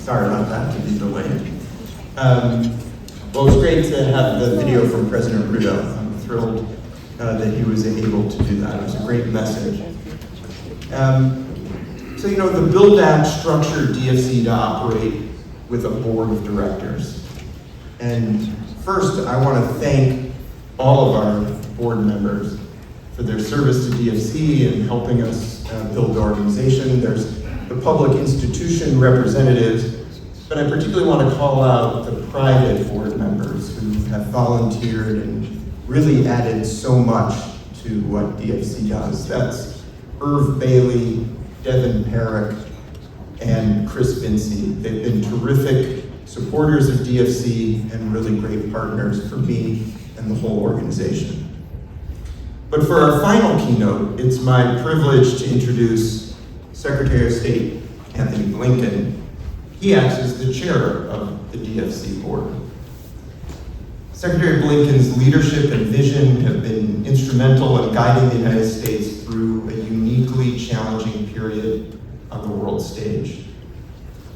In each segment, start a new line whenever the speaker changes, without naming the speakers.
Sorry about that, to be delayed. Well, it was great to have the video from President Ruto. I'm thrilled that he was able to do that. It was a great message. So, the Build Act structured DFC to operate with a board of directors. And first, I want to thank all of our board members for their service to DFC and helping us build the organization. There's the public institution representatives, but I particularly want to call out the private board members who have volunteered and really added so much to what DFC does. That's Irv Bailey, Devin Perrick, and Chris Vinci. They've been terrific supporters of DFC and really great partners for me and the whole organization. But for our final keynote, it's my privilege to introduce Secretary of State Anthony Blinken. He acts as the chair of the DFC board. Secretary Blinken's leadership and vision have been instrumental in guiding the United States through a uniquely challenging period on the world stage.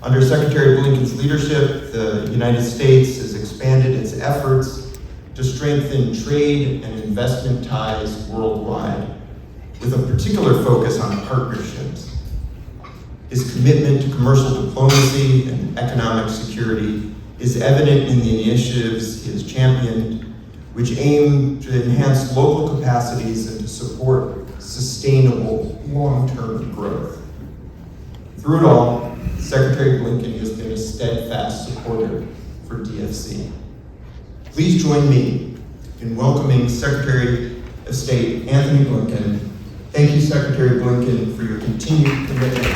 Under Secretary Blinken's leadership, the United States has expanded its efforts to strengthen trade and investment ties worldwide, with a particular focus on partnerships. His commitment to commercial diplomacy and economic security is evident in the initiatives he has championed, which aim to enhance local capacities and to support sustainable long-term growth. Through it all, Secretary Blinken has been a steadfast supporter for DFC. Please join me in welcoming Secretary of State Anthony Blinken. Thank you, Secretary Blinken, for your continued commitment.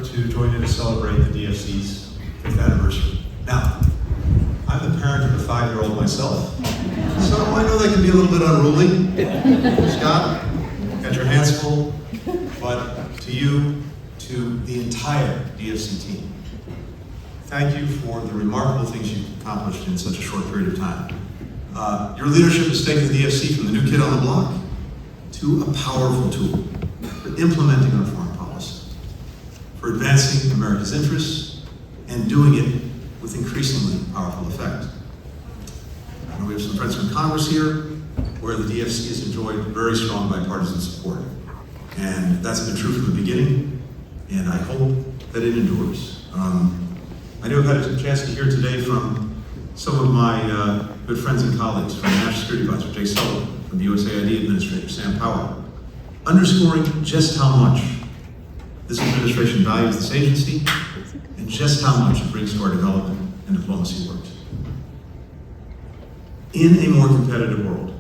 To join in to celebrate the DFC's 5th anniversary. Now, I'm the parent of a 5-year-old myself, so I know that can be a little bit unruly. Scott, got your hands full, but to you, to the entire DFC team, thank you for the remarkable things you've accomplished in such a short period of time. Your leadership has taken the DFC from the new kid on the block to a powerful tool for implementing our foreign policy, for advancing America's interests, and doing it with increasingly powerful effect. I know we have some friends from Congress here, where the DFC has enjoyed very strong bipartisan support. And that's been true from the beginning, and I hope that it endures. I know I've had a chance to hear today from some of my good friends and colleagues, from the National Security Advisor, Jay Sullivan, from the USAID Administrator, Sam Powell, underscoring just how much this administration values this agency and just how much it brings to our development and diplomacy work. In a more competitive world,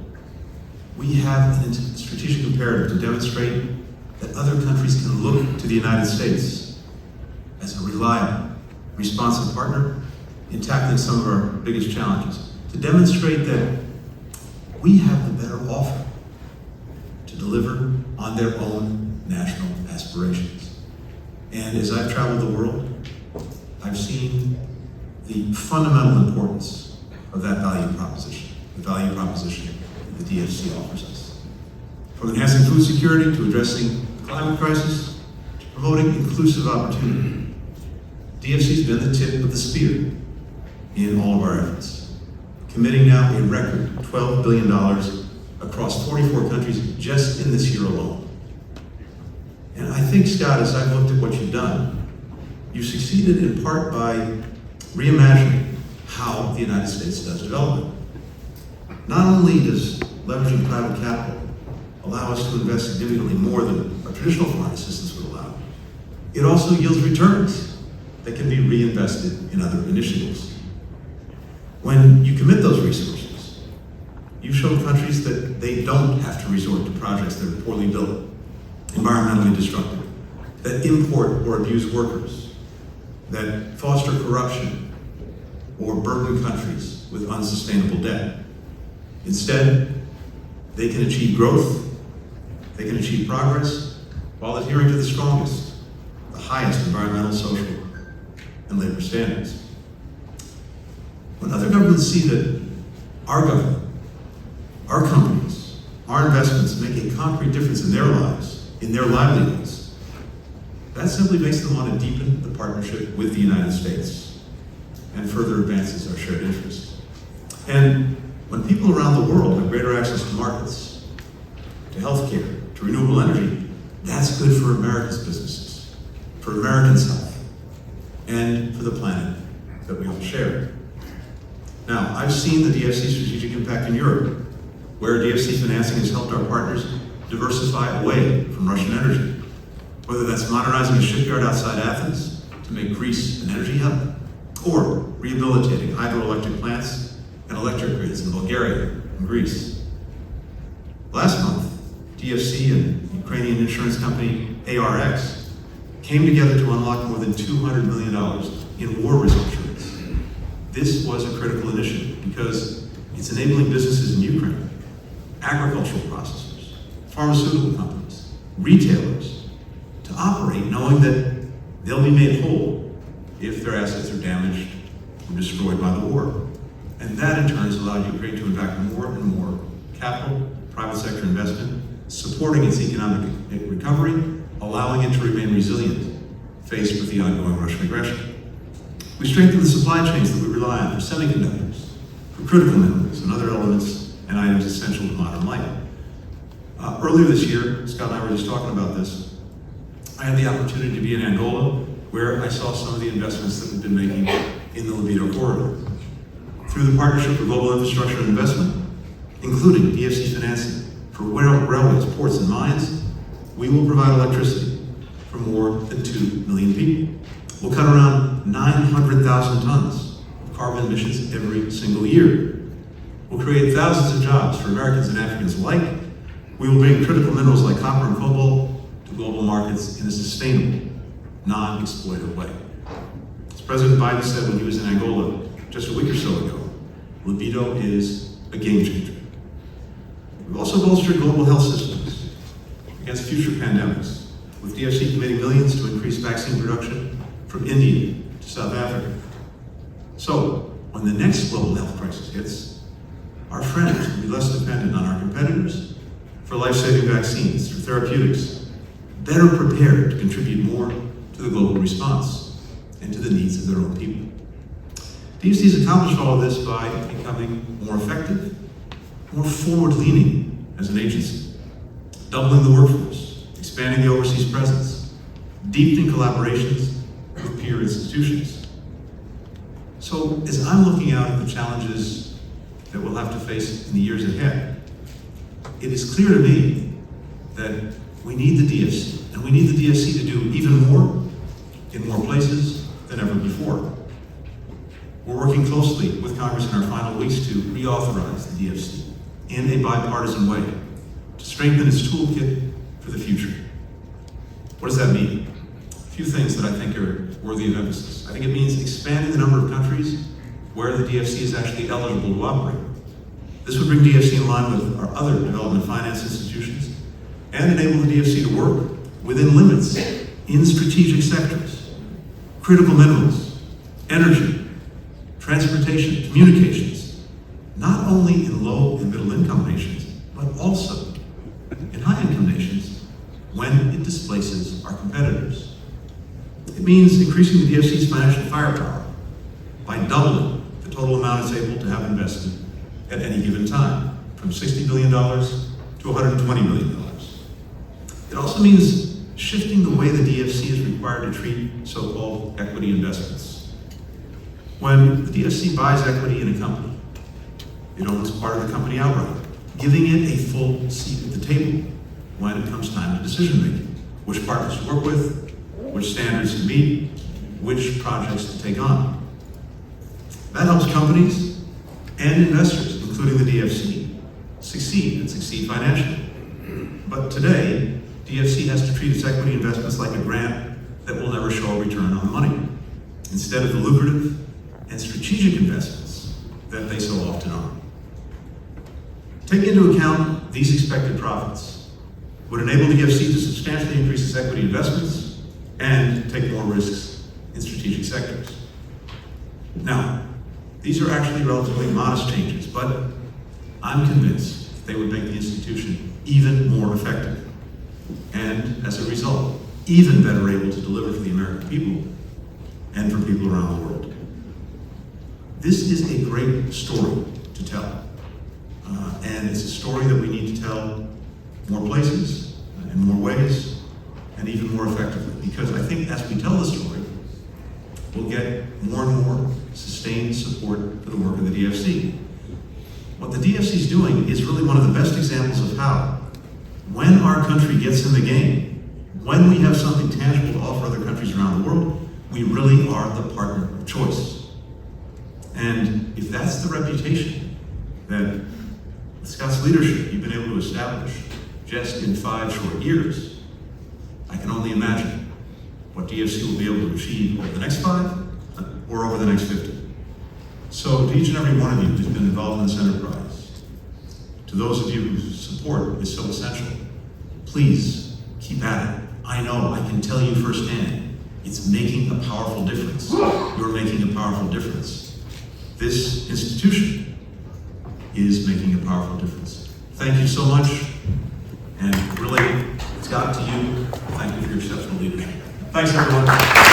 we have a strategic imperative to demonstrate that other countries can look to the United States as a reliable, responsive partner in tackling some of our biggest challenges, to demonstrate that we have the better offer to deliver on their own national aspirations. And as I've traveled the world, I've seen the fundamental importance of that value proposition, the value proposition that the DFC offers us. From enhancing food security to addressing the climate crisis, to promoting inclusive opportunity, DFC's been the tip of the spear in all of our efforts, committing now a record $12 billion across 44 countries just in this year alone. And I think, Scott, as I've looked at what you've done, you've succeeded in part by reimagining how the United States does development. Not only does leveraging private capital allow us to invest significantly more than our traditional foreign assistance would allow, it also yields returns that can be reinvested in other initiatives. When you commit those resources, you show countries that they don't have to resort to projects that are poorly built, environmentally destructive, that import or abuse workers, that foster corruption, or burden countries with unsustainable debt. Instead, they can achieve growth, they can achieve progress, while adhering to the strongest, the highest environmental, social, and labor standards. When other governments see that our government our companies, our investments make a concrete difference in their lives, in their livelihoods, that simply makes them want to deepen the partnership with the United States and further advances our shared interests. And when people around the world have greater access to markets, to healthcare, to renewable energy, that's good for America's businesses, for Americans' health, and for the planet that we all share. Now, I've seen the DFC strategic impact in Europe, where DFC financing has helped our partners diversify away from Russian energy, whether that's modernizing a shipyard outside Athens to make Greece an energy hub, or rehabilitating hydroelectric plants and electric grids in Bulgaria and Greece. Last month, DFC and Ukrainian insurance company ARX came together to unlock more than $200 million in war risk insurance. This was a critical initiative because it's enabling businesses in Ukraine, agricultural processors, pharmaceutical companies, retailers, to operate knowing that they'll be made whole if their assets are damaged or destroyed by the war. And that in turn has allowed Ukraine to invest more and more capital, private sector investment, supporting its economic recovery, allowing it to remain resilient faced with the ongoing Russian aggression. We strengthen the supply chains that we rely on for semiconductors, for critical minerals and other elements and items essential to modern life. Earlier this year, Scott and I were just talking about this, I had the opportunity to be in Angola, where I saw some of the investments that we've been making in the Libido corridor. Through the Partnership for Global Infrastructure and Investment, including DFC financing for railways, ports, and mines, we will provide electricity for more than 2 million people. We'll cut around 900,000 tons of carbon emissions every single year. We'll create thousands of jobs for Americans and Africans alike. We will bring critical minerals like copper and cobalt to global markets in a sustainable, non-exploitative way. As President Biden said when he was in Angola just a week or so ago, Libido is a game changer. We've also bolstered global health systems against future pandemics, with DFC committing millions to increase vaccine production from India to South Africa. So, when the next global health crisis hits, our friends will be less dependent on our competitors for life-saving vaccines, for therapeutics, better prepared to contribute more to the global response and to the needs of their own people. DFC's accomplished all of this by becoming more effective, more forward-leaning as an agency, doubling the workforce, expanding the overseas presence, deepening collaborations with peer institutions. So as I'm looking out at the challenges that we'll have to face in the years ahead, it is clear to me that we need the DFC, and we need the DFC to do even more in more places than ever before. We're working closely with Congress in our final weeks to reauthorize the DFC in a bipartisan way to strengthen its toolkit for the future. What does that mean? A few things that I think are worthy of emphasis. I think it means expanding the number of countries where the DFC is actually eligible to operate. This would bring DFC in line with our other development finance institutions and enable the DFC to work within limits in strategic sectors, critical minerals, energy, transportation, communications, not only in low and middle income nations, but also in high income nations when it displaces our competitors. It means increasing the DFC's financial firepower by doubling the total amount it's able to have invested at any given time, from $60 billion to $120 billion. It also means shifting the way the DFC is required to treat so-called equity investments. When the DFC buys equity in a company, it owns part of the company outright, giving it a full seat at the table when it comes time to decision making. Which partners to work with, which standards to meet, which projects to take on. That helps companies and investors, including the DFC, succeed and succeed financially. But today, DFC has to treat its equity investments like a grant that will never show a return on the money, instead of the lucrative and strategic investments that they so often are. Taking into account these expected profits would enable the DFC to substantially increase its equity investments and take more risks in strategic sectors. Now, these are actually relatively modest changes, but I'm convinced they would make the institution even more effective. And as a result, even better able to deliver for the American people and for people around the world. This is a great story to tell. And it's a story that we need to tell more places, in more ways, and even more effectively. Because I think as we tell the story, we'll get more and more sustained support for the work of the DFC. What the DFC is doing is really one of the best examples of how, when our country gets in the game, when we have something tangible to offer other countries around the world, we really are the partner of choice. And if that's the reputation that with Scott's leadership you've been able to establish just in 5 short years, I can only imagine what DFC will be able to achieve over the next 5 or over the next 50. So to each and every one of you who's been involved in this enterprise, to those of you whose support is so essential, please keep at it. I know, I can tell you firsthand, it's making a powerful difference. You're making a powerful difference. This institution is making a powerful difference. Thank you so much, and really, Scott, to you, thank you for your exceptional leadership. Thanks, everyone.